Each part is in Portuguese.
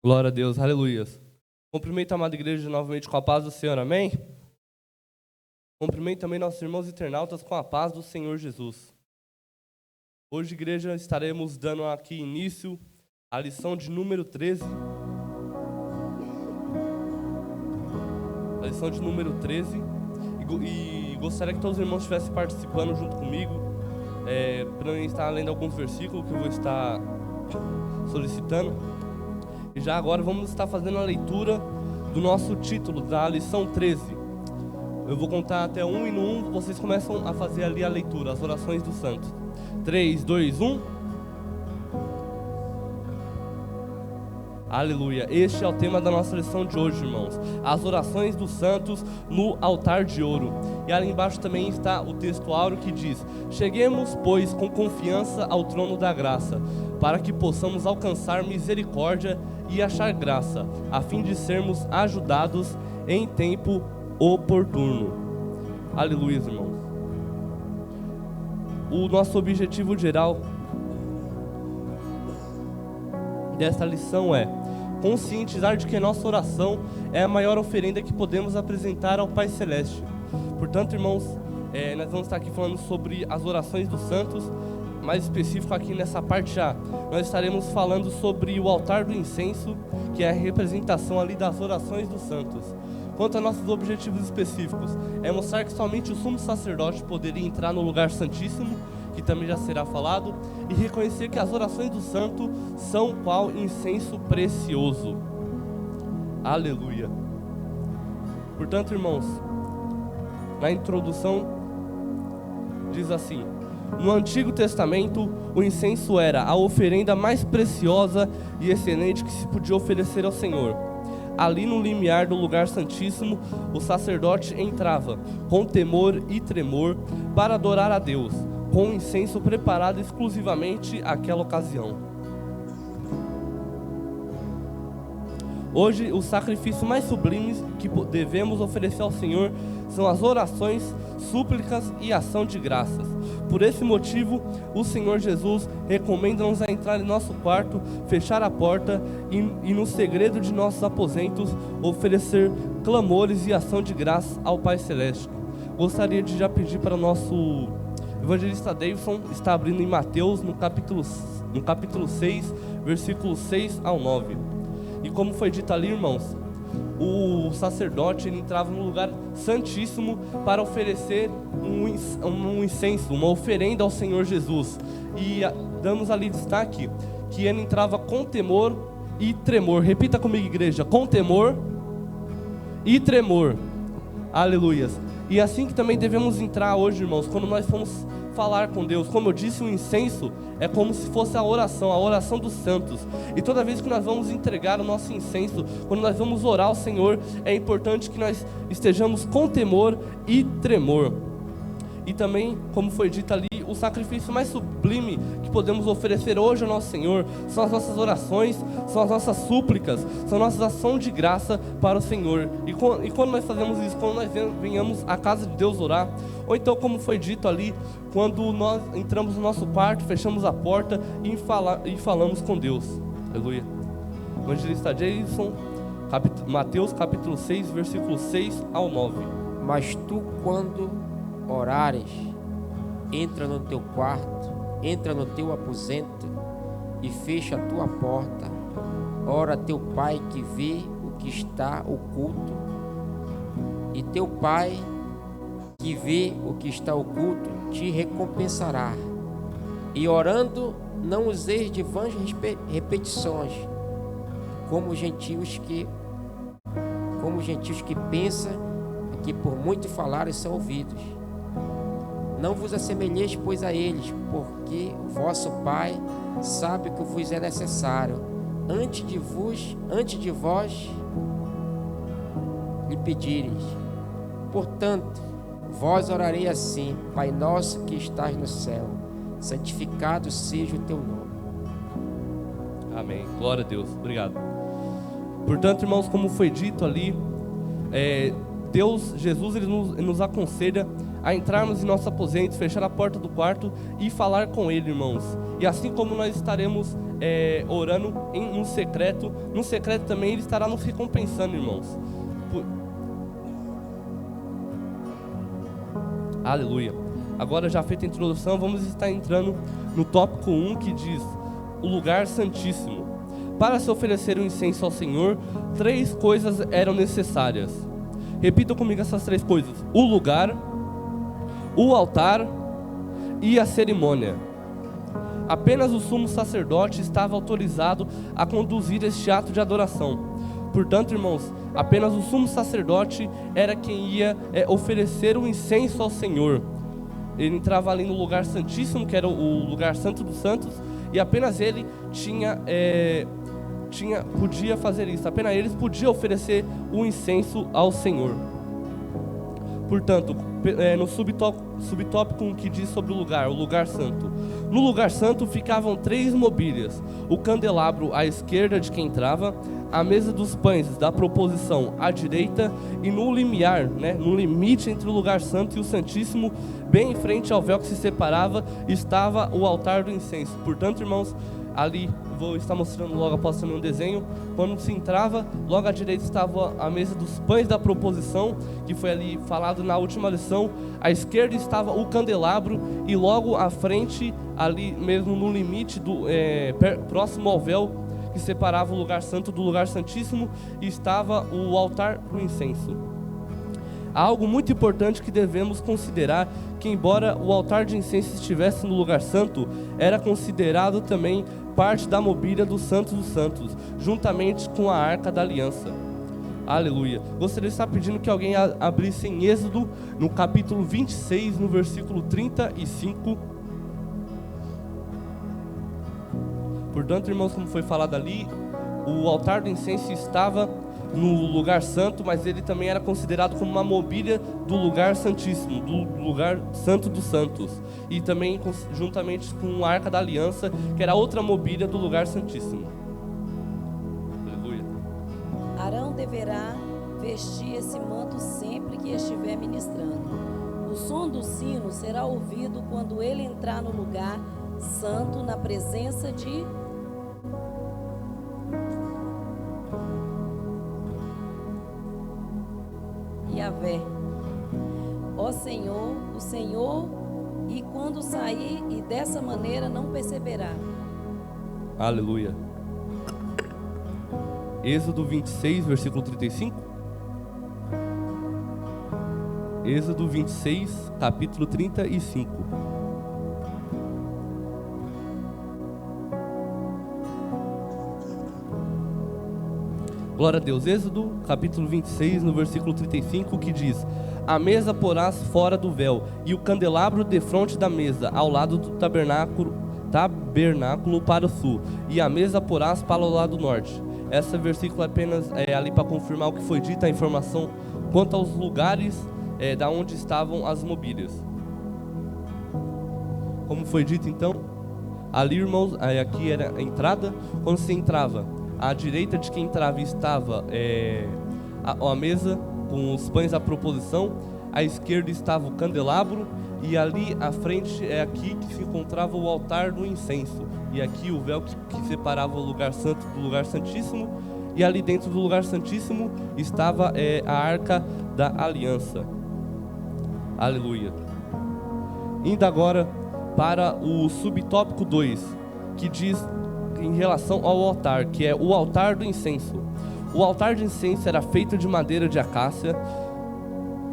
Glória a Deus, aleluias. Cumprimento a amada igreja novamente com a paz do Senhor, amém? Cumprimento também nossos irmãos internautas com a paz do Senhor Jesus. Hoje, igreja, estaremos dando aqui início à lição de número 13. A lição de número 13. E gostaria que todos os irmãos estivessem participando junto comigo, para eu estar lendo alguns versículos que eu vou estar solicitando. E já agora vamos estar fazendo a leitura do nosso título, da lição 13. Eu vou contar até 1 e no 1 vocês começam a fazer ali a leitura, as orações dos santos. 3, 2, 1. Aleluia. Este é o tema da nossa lição de hoje, irmãos. As orações dos santos no altar de ouro. E ali embaixo também está o texto áureo que diz: cheguemos, pois, com confiança ao trono da graça, para que possamos alcançar misericórdia e achar graça, a fim de sermos ajudados em tempo oportuno. Aleluia, irmãos. O nosso objetivo geral desta lição é conscientizar de que nossa oração é a maior oferenda que podemos apresentar ao Pai Celeste. Portanto, irmãos, nós vamos estar aqui falando sobre as orações dos santos. Mais específico aqui nessa parte A, nós estaremos falando sobre o altar do incenso, que é a representação ali das orações dos santos. Quanto a nossos objetivos específicos, é mostrar que somente o sumo sacerdote poderia entrar no lugar santíssimo, que também já será falado, e reconhecer que as orações do santo são qual incenso precioso. Aleluia. Portanto, irmãos, na introdução diz assim: no Antigo Testamento, o incenso era a oferenda mais preciosa e excelente que se podia oferecer ao Senhor. Ali no limiar do lugar santíssimo, o sacerdote entrava com temor e tremor para adorar a Deus, com o incenso preparado exclusivamente àquela ocasião. Hoje, o sacrifício mais sublime que devemos oferecer ao Senhor são as orações, súplicas e ação de graças. Por esse motivo, o Senhor Jesus recomenda-nos a entrar em nosso quarto, fechar a porta e no segredo de nossos aposentos, oferecer clamores e ação de graça ao Pai Celeste. Gostaria de já pedir para o nosso evangelista Davidson estar abrindo em Mateus, no capítulo 6, versículos 6 ao 9. E como foi dito ali, irmãos, o sacerdote ele entrava no lugar santíssimo para oferecer um incenso, uma oferenda ao Senhor Jesus. E damos ali destaque que ele entrava com temor e tremor. Repita comigo, igreja: com temor e tremor. Aleluias. E assim que também devemos entrar hoje, irmãos, quando nós formos falar com Deus. Como eu disse, o incenso é como se fosse a oração dos santos. E toda vez que nós vamos entregar o nosso incenso, quando nós vamos orar ao Senhor, é importante que nós estejamos com temor e tremor. E também, como foi dito ali, o sacrifício mais sublime que podemos oferecer hoje ao nosso Senhor são as nossas orações, são as nossas súplicas, são nossas ações de graça para o Senhor. E quando nós fazemos isso, quando nós venhamos à casa de Deus orar, ou então, como foi dito ali, quando nós entramos no nosso quarto, fechamos a porta e falamos com Deus. Aleluia. Evangelista Jason, Mateus capítulo 6, versículos 6 ao 9. Mas tu, quando orares, entra no teu quarto, entra no teu aposento e fecha a tua porta. Ora teu Pai que vê o que está oculto, e teu Pai que vê o que está oculto te recompensará. E orando, não useis de vãs repetições, como gentios que pensam que por muito falarem são ouvidos. Não vos assemelheis, pois, a eles, porque o vosso Pai sabe o que vos é necessário, antes de vós lhe pedireis. Portanto, vós orarei assim: Pai nosso que estás no céu, santificado seja o teu nome. Amém. Glória a Deus. Obrigado. Portanto, irmãos, como foi dito ali, Jesus ele nos aconselha a entrarmos em nossos aposentos, fechar a porta do quarto e falar com Ele, irmãos. E assim como nós estaremos orando no secreto também Ele estará nos recompensando, irmãos. Aleluia. Agora, já feita a introdução, vamos estar entrando no tópico 1, que diz: o lugar santíssimo. Para se oferecer um incenso ao Senhor, 3 coisas eram necessárias. Repitam comigo essas 3 coisas: o lugar, o altar e a cerimônia. Apenas o sumo sacerdote estava autorizado a conduzir este ato de adoração. Portanto, irmãos, apenas o sumo sacerdote era quem ia oferecer o incenso ao Senhor. Ele entrava ali no lugar santíssimo, que era o lugar santo dos santos, e apenas ele podia fazer isso. Apenas eles podiam oferecer o incenso ao Senhor. Portanto, no subtópico 1 que diz sobre o lugar santo. No lugar santo ficavam 3 mobílias: o candelabro à esquerda de quem entrava, a mesa dos pães da proposição à direita, e no limiar, no limite entre o lugar santo e o santíssimo, bem em frente ao véu que se separava, estava o altar do incenso. Portanto, irmãos, ali, vou estar mostrando logo após também um desenho, quando se entrava, logo à direita estava a mesa dos pães da proposição, que foi ali falado na última lição. À esquerda estava o candelabro, e logo à frente, ali mesmo no limite, próximo ao véu que separava o lugar santo do lugar santíssimo, estava o altar do incenso. Há algo muito importante que devemos considerar, que embora o altar de incenso estivesse no lugar santo, era considerado também parte da mobília do Santo dos Santos, juntamente com a Arca da Aliança. Aleluia. Gostaria de estar pedindo que alguém abrisse em Êxodo, no capítulo 26, no versículo 35. Portanto, irmãos, como foi falado ali, o altar do incenso estava no lugar santo, mas ele também era considerado como uma mobília do lugar santíssimo, do lugar santo dos santos, e também juntamente com a Arca da Aliança, que era outra mobília do lugar santíssimo. Aleluia. Arão deverá vestir esse manto sempre que estiver ministrando. O som do sino será ouvido quando ele entrar no lugar santo, na presença de Yahvé, ó Senhor, o Senhor, e quando sair, e dessa maneira não perceberá. Aleluia. Êxodo 26, versículo 35. Êxodo 26, capítulo 35. Glória a Deus. Êxodo, capítulo 26, no versículo 35, que diz: a mesa porás fora do véu, e o candelabro defronte da mesa, ao lado do tabernáculo para o sul, e a mesa porás para o lado norte. Esse versículo é apenas ali para confirmar o que foi dito, a informação quanto aos lugares da onde estavam as mobílias. Como foi dito então, ali, irmãos, aqui era a entrada. Quando se entrava, à direita de quem entrava estava a mesa com os pães à proposição, à esquerda estava o candelabro, e ali à frente é aqui que se encontrava o altar do incenso, e aqui o véu que separava o lugar santo do lugar santíssimo, e ali dentro do lugar santíssimo estava a Arca da Aliança. Aleluia. Indo agora para o subtópico 2, que diz em relação ao altar, que é o altar do incenso. O altar de incenso era feito de madeira de acácia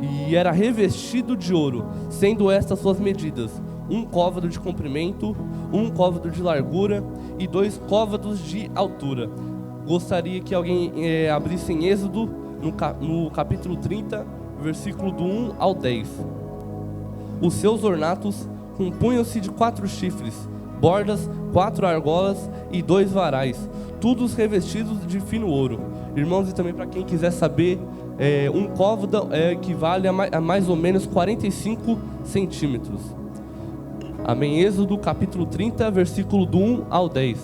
e era revestido de ouro, sendo estas suas medidas: 1 côvado de comprimento, 1 côvado de largura e 2 côvados de altura. Gostaria que alguém abrisse em Êxodo, no capítulo 30, versículo do 1 ao 10. Os seus ornatos compunham-se de 4 chifres, bordas, 4 argolas e 2 varais, todos revestidos de fino ouro. Irmãos, e também para quem quiser saber, 1 côvado equivale a mais ou menos 45 centímetros. Amém. Êxodo capítulo 30, versículo do 1 ao 10.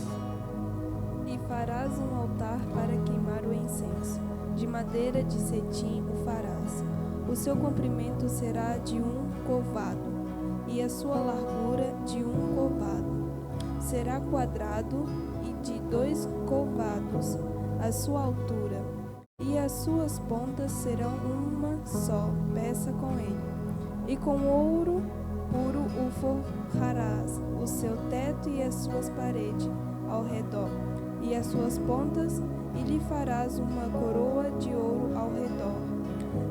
E farás um altar para queimar o incenso, de madeira de cetim o farás. O seu comprimento será de 1 covado, e a sua largura de 1 covado. Será quadrado e de 2 covados a sua altura, e as suas pontas serão uma só peça com ele. E com ouro puro o forrarás, o seu teto e as suas paredes ao redor, e as suas pontas, e lhe farás uma coroa de ouro ao redor.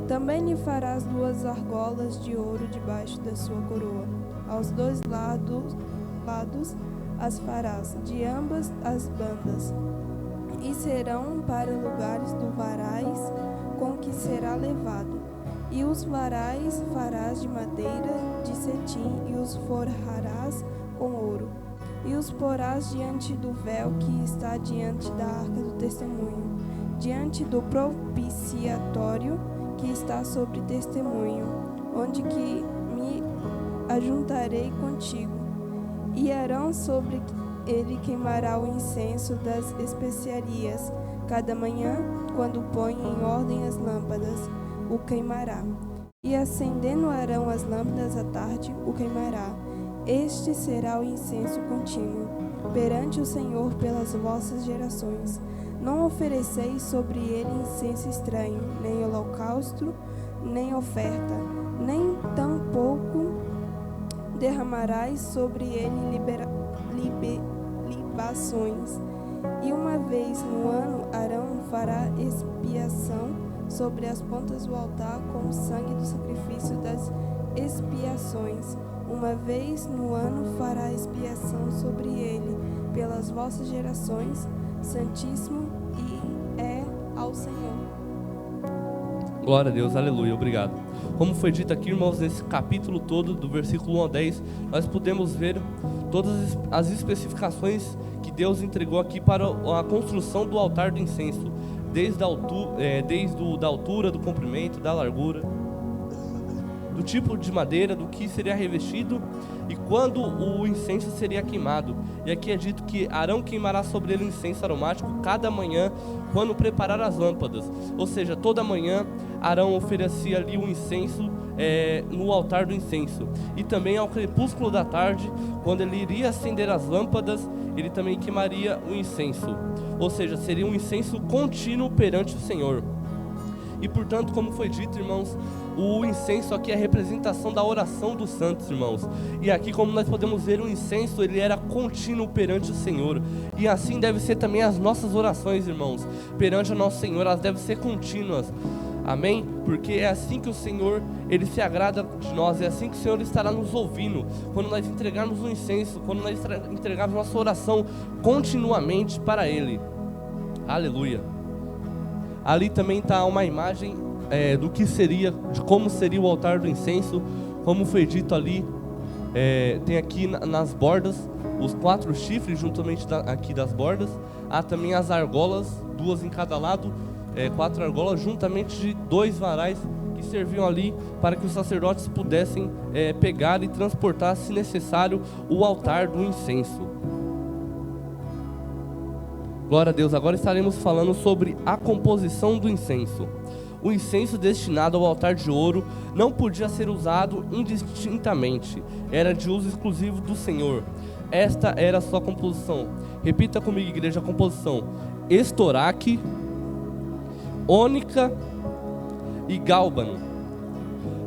Também lhe farás 2 argolas de ouro debaixo da sua coroa. Aos 2 lados as farás, de ambas as bandas, e serão para lugares do varais com que será levado. E os varais farás de madeira de cetim, e os forrarás com ouro. E os porás diante do véu que está diante da arca do testemunho, diante do propiciatório que está sobre testemunho, onde que me ajuntarei contigo. E Arão sobre ele queimará o incenso das especiarias. Cada manhã, quando põe em ordem as lâmpadas, o queimará. E acendendo Arão as lâmpadas à tarde, o queimará. Este será o incenso contínuo perante o Senhor pelas vossas gerações. Não ofereceis sobre ele incenso estranho, nem holocausto, nem oferta, nem tampouco derramarás sobre ele libações. E uma vez no ano Arão fará expiação sobre as pontas do altar com o sangue do sacrifício das expiações. Uma vez no ano fará expiação sobre ele pelas vossas gerações, santíssimo e é ao Senhor. Glória a Deus, aleluia, obrigado. Como foi dito aqui, irmãos, nesse capítulo todo, do versículo 1 ao 10, nós podemos ver todas as especificações que Deus entregou aqui para a construção do altar do incenso, desde a altura, do comprimento, da largura, do tipo de madeira, do que seria revestido e quando o incenso seria queimado. E aqui é dito que Arão queimará sobre ele incenso aromático cada manhã quando preparar as lâmpadas. Ou seja, toda manhã Arão oferecia ali o incenso no altar do incenso. E também ao crepúsculo da tarde, quando ele iria acender as lâmpadas, ele também queimaria o incenso. Ou seja, seria um incenso contínuo perante o Senhor. E portanto, como foi dito, irmãos, o incenso aqui é a representação da oração dos santos, irmãos. E aqui, como nós podemos ver, o incenso, ele era contínuo perante o Senhor. E assim deve ser também as nossas orações, irmãos, perante o nosso Senhor, elas devem ser contínuas. Amém? Porque é assim que o Senhor, ele se agrada de nós, é assim que o Senhor estará nos ouvindo. Quando nós entregarmos o incenso, quando nós entregarmos nossa oração continuamente para Ele. Aleluia. Ali também está uma imagem do que seria, de como seria o altar do incenso. Como foi dito ali, tem aqui nas bordas os 4 chifres juntamente aqui das bordas. Há também as argolas, 2 em cada lado, 4 argolas juntamente de 2 varais que serviam ali para que os sacerdotes pudessem pegar e transportar, se necessário, o altar do incenso. Glória a Deus. Agora estaremos falando sobre a composição do incenso. O incenso destinado ao altar de ouro não podia ser usado indistintamente, era de uso exclusivo do Senhor. Esta era a sua composição. Repita comigo, igreja, a composição: estoraque, ônica e gálbano.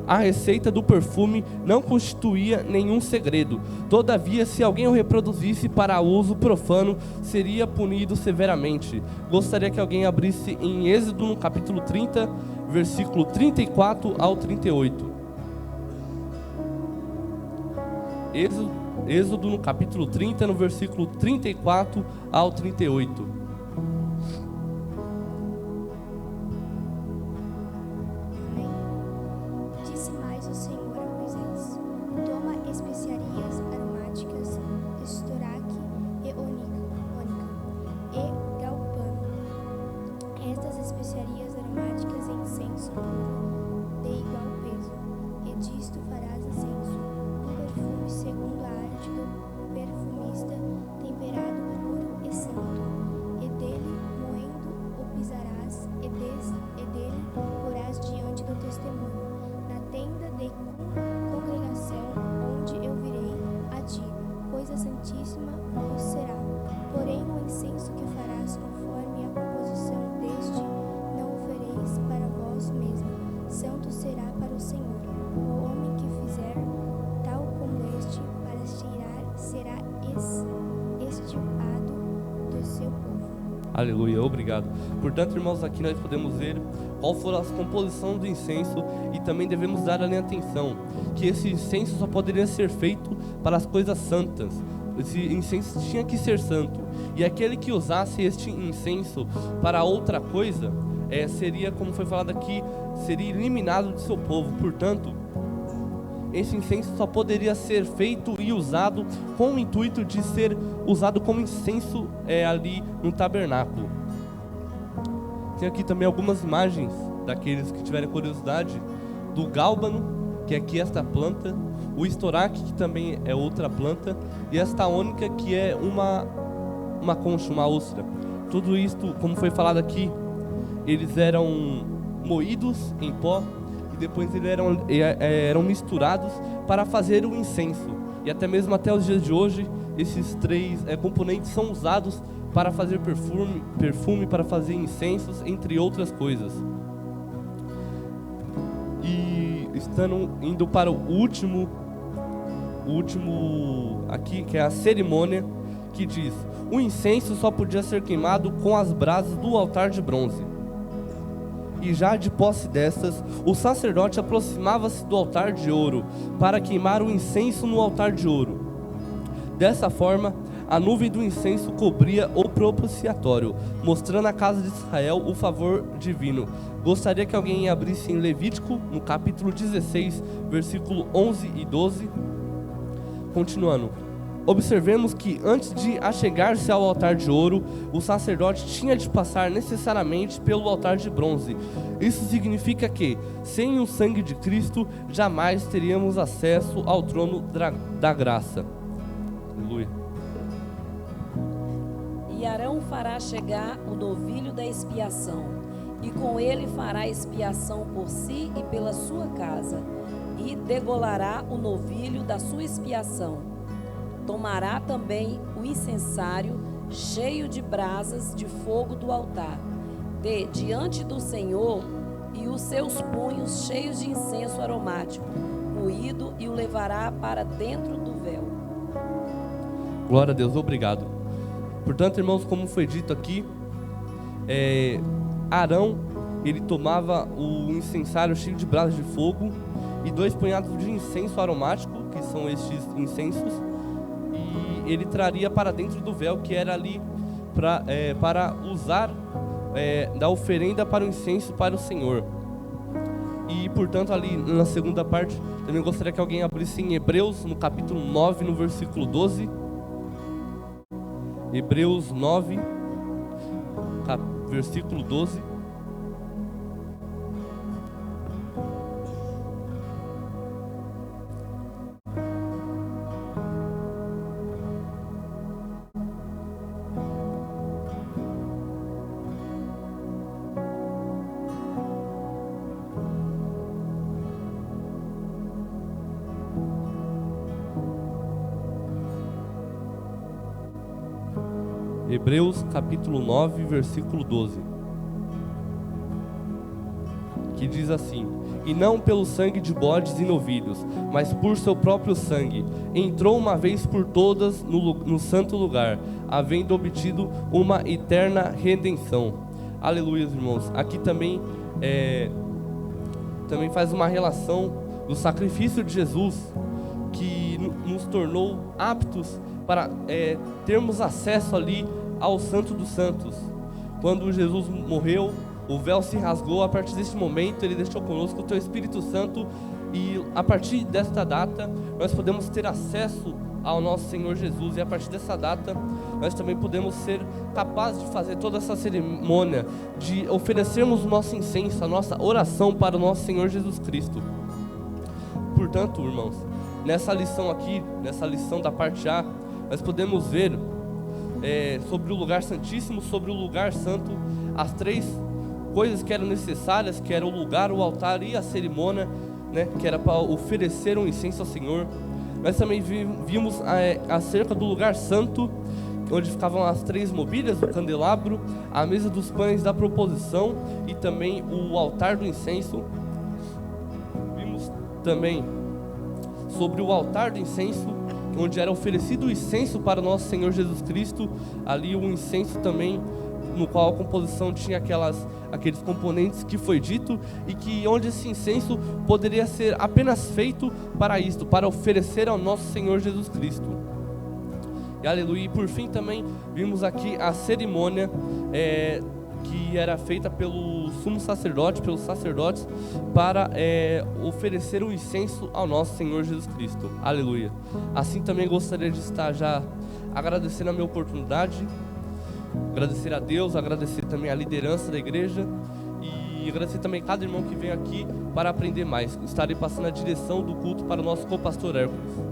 A receita do perfume não constituía nenhum segredo. Todavia, se alguém o reproduzisse para uso profano, seria punido severamente. Gostaria que alguém abrisse em Êxodo, no capítulo 30, versículo 34 ao 38. Êxodo, no capítulo 30, no versículo 34 ao 38. coisa santíssima vos será. Porém, o incenso que farás conforme a composição deste, não o fareis para vós mesmo. Santo será para o Senhor. O homem que fizer tal como este para cheirar será extirpado do seu povo. Aleluia, obrigado. Portanto, irmãos, aqui nós podemos ver qual foi a composição do incenso e também devemos dar ali atenção que esse incenso só poderia ser feito para as coisas santas. Esse incenso tinha que ser santo, e aquele que usasse este incenso para outra coisa seria, como foi falado aqui, seria eliminado de seu povo. Portanto, esse incenso só poderia ser feito e usado com o intuito de ser usado como incenso ali no tabernáculo. Tem aqui também algumas imagens daqueles que tiverem curiosidade do gálbano, que é aqui esta planta, o estoraque, que também é outra planta, e esta ônica, que é uma concha, uma ostra. Tudo isto, como foi falado aqui, eles eram moídos em pó e depois eles eram misturados para fazer o incenso. E até mesmo até os dias de hoje, esses três componentes são usados para fazer perfume, para fazer incensos, entre outras coisas. E indo para o último aqui, que é a cerimônia, que diz: o incenso só podia ser queimado com as brasas do altar de bronze. E já de posse destas, o sacerdote aproximava-se do altar de ouro para queimar o incenso no altar de ouro. Dessa forma, a nuvem do incenso cobria o propiciatório, mostrando à casa de Israel o favor divino. Gostaria que alguém abrisse em Levítico, no capítulo 16, versículo 11 e 12. Continuando. Observemos que antes de achegar-se ao altar de ouro, o sacerdote tinha de passar necessariamente pelo altar de bronze. Isso significa que, sem o sangue de Cristo, jamais teríamos acesso ao trono da graça. Aleluia. E Arão fará chegar o novilho da expiação, e com ele fará expiação por si e pela sua casa, e degolará o novilho da sua expiação. Tomará também o incensário cheio de brasas de fogo do altar, diante do Senhor, e os seus punhos cheios de incenso aromático, moído, e o levará para dentro do véu. Glória a Deus, obrigado. Portanto, irmãos, como foi dito aqui, Arão, ele tomava o incensário cheio de brasas de fogo e 2 punhados de incenso aromático, que são estes incensos, e ele traria para dentro do véu, que era ali para usar da oferenda para o incenso para o Senhor. E portanto, ali na segunda parte, também gostaria que alguém abrisse em Hebreus, no capítulo 9, no versículo 12. Hebreus 9, versículo 12. Hebreus capítulo 9, versículo 12, que diz assim: e não pelo sangue de bodes e novilhos, mas por seu próprio sangue, entrou uma vez por todas no santo lugar, havendo obtido uma eterna redenção. Aleluia, irmãos. Aqui também faz uma relação do sacrifício de Jesus, que nos tornou aptos para termos acesso ali ao Santo dos Santos. Quando Jesus morreu, o véu se rasgou. A partir desse momento, Ele deixou conosco o Teu Espírito Santo, e a partir desta data, nós podemos ter acesso ao nosso Senhor Jesus, e a partir dessa data, nós também podemos ser capazes de fazer toda essa cerimônia, de oferecermos o nosso incenso, a nossa oração para o nosso Senhor Jesus Cristo. Portanto, irmãos, nessa lição aqui, nessa lição da parte A, nós podemos ver sobre o lugar santíssimo, sobre o lugar santo, as 3 coisas que eram necessárias, que era o lugar, o altar e a cerimônia, né, que era para oferecer um incenso ao Senhor. Nós também vimos acerca do lugar santo, onde ficavam as 3 mobílias do candelabro, a mesa dos pães da proposição e também o altar do incenso. Vimos também sobre o altar do incenso, onde era oferecido o incenso para nosso Senhor Jesus Cristo. Ali o incenso também, no qual a composição tinha aqueles componentes que foi dito, e que onde esse incenso poderia ser apenas feito para isto, para oferecer ao nosso Senhor Jesus Cristo. E aleluia. E por fim também vimos aqui a cerimônia que era feita pelo sumo sacerdote, pelos sacerdotes, para oferecer o incenso ao nosso Senhor Jesus Cristo. Aleluia. Assim também gostaria de estar já agradecendo a minha oportunidade, agradecer a Deus, agradecer também a liderança da igreja e agradecer também cada irmão que vem aqui para aprender mais. Estarei passando a direção do culto para o nosso co-pastor Hércules.